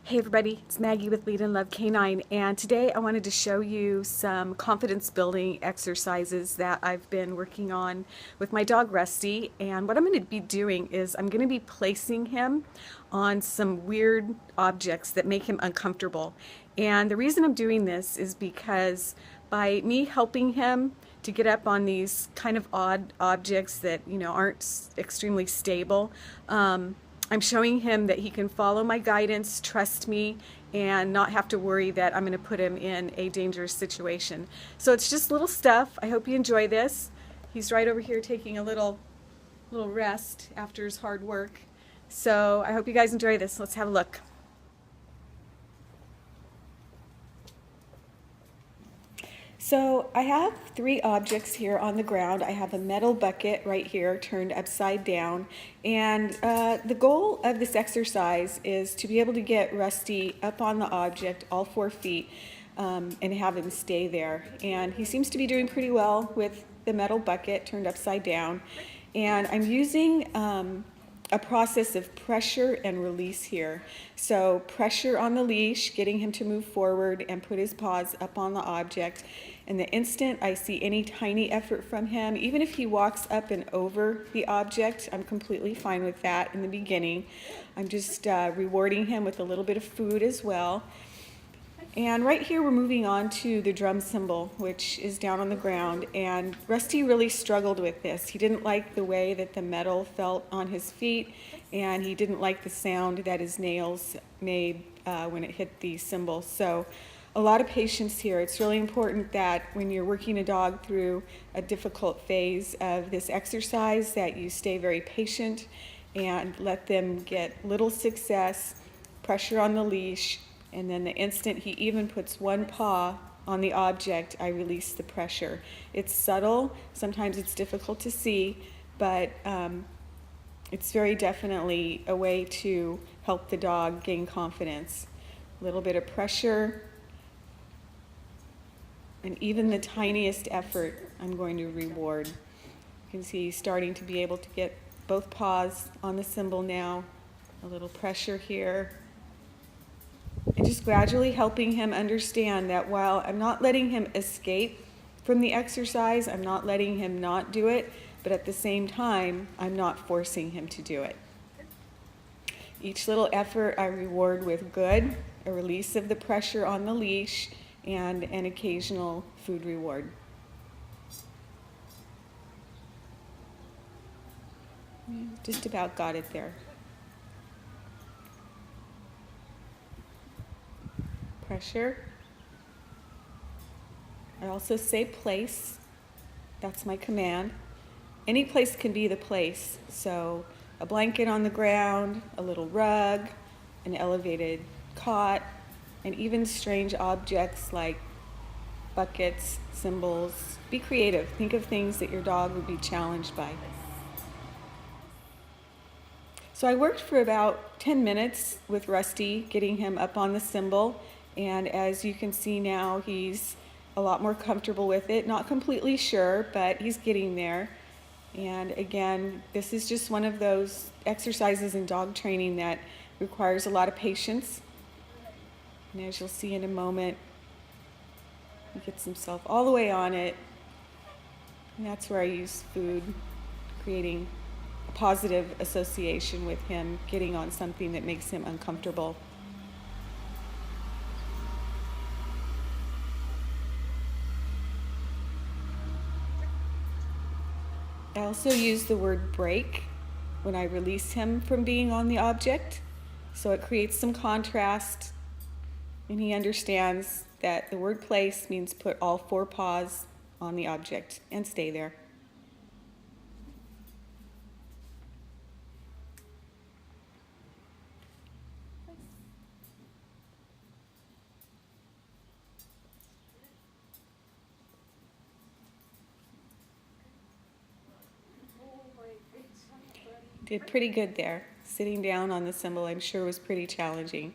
Hey everybody, it's Maggie with Lead and Love Canine, and today I wanted to show you some confidence building exercises that I've been working on with my dog Rusty. And what I'm going to be doing is I'm going to be placing him on some weird objects that make him uncomfortable. And the reason I'm doing this is because by me helping him to get up on these kind of odd objects that aren't extremely stable, I'm showing him that he can follow my guidance, trust me, and not have to worry that I'm going to put him in a dangerous situation. So it's just little stuff. I hope you enjoy this. He's right over here taking a little rest after his hard work. So I hope you guys enjoy this. Let's have a look. So I have three objects here on the ground. I have a metal bucket right here turned upside down, and the goal of this exercise is to be able to get Rusty up on the object, all 4 feet, and have him stay there. And he seems to be doing pretty well with the metal bucket turned upside down. And I'm using a process of pressure and release here. So pressure on the leash, getting him to move forward and put his paws up on the object. And the instant I see any tiny effort from him, even if he walks up and over the object, I'm completely fine with that in the beginning. I'm just rewarding him with a little bit of food as well. And right here we're moving on to the drum cymbal, which is down on the ground, and Rusty really struggled with this. He didn't like the way that the metal felt on his feet, and he didn't like the sound that his nails made when it hit the cymbal. So a lot of patience here. It's really important that when you're working a dog through a difficult phase of this exercise that you stay very patient and let them get little success, pressure on the leash, and then the instant he even puts one paw on the object, I release the pressure. It's subtle, sometimes it's difficult to see, but it's very definitely a way to help the dog gain confidence. A little bit of pressure, and even the tiniest effort I'm going to reward. You can see he's starting to be able to get both paws on the cymbal now. A little pressure here. And just gradually helping him understand that while I'm not letting him escape from the exercise, I'm not letting him not do it, but at the same time, I'm not forcing him to do it. Each little effort I reward with good, a release of the pressure on the leash, and an occasional food reward. Just about got it there. Pressure. I also say place. That's my command. Any place can be the place. So a blanket on the ground, a little rug, an elevated cot, and even strange objects like buckets, cymbals. Be creative. Think of things that your dog would be challenged by. So I worked for about 10 minutes with Rusty, getting him up on the cymbal. And as you can see now, he's a lot more comfortable with it. Not completely sure, but he's getting there. And again, this is just one of those exercises in dog training that requires a lot of patience. And as you'll see in a moment, he gets himself all the way on it. And that's where I use food, creating a positive association with him getting on something that makes him uncomfortable. I also use the word break when I release him from being on the object, so it creates some contrast, and he understands that the word place means put all 4 paws on the object and stay there. Did pretty good there. Sitting down on the cymbal, I'm sure, was pretty challenging.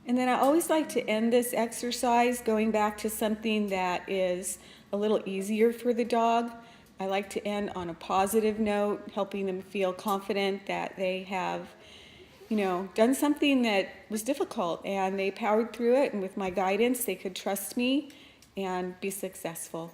And then I always like to end this exercise going back to something that is a little easier for the dog. I like to end on a positive note, helping them feel confident that they have, done something that was difficult and they powered through it, and with my guidance, they could trust me and be successful.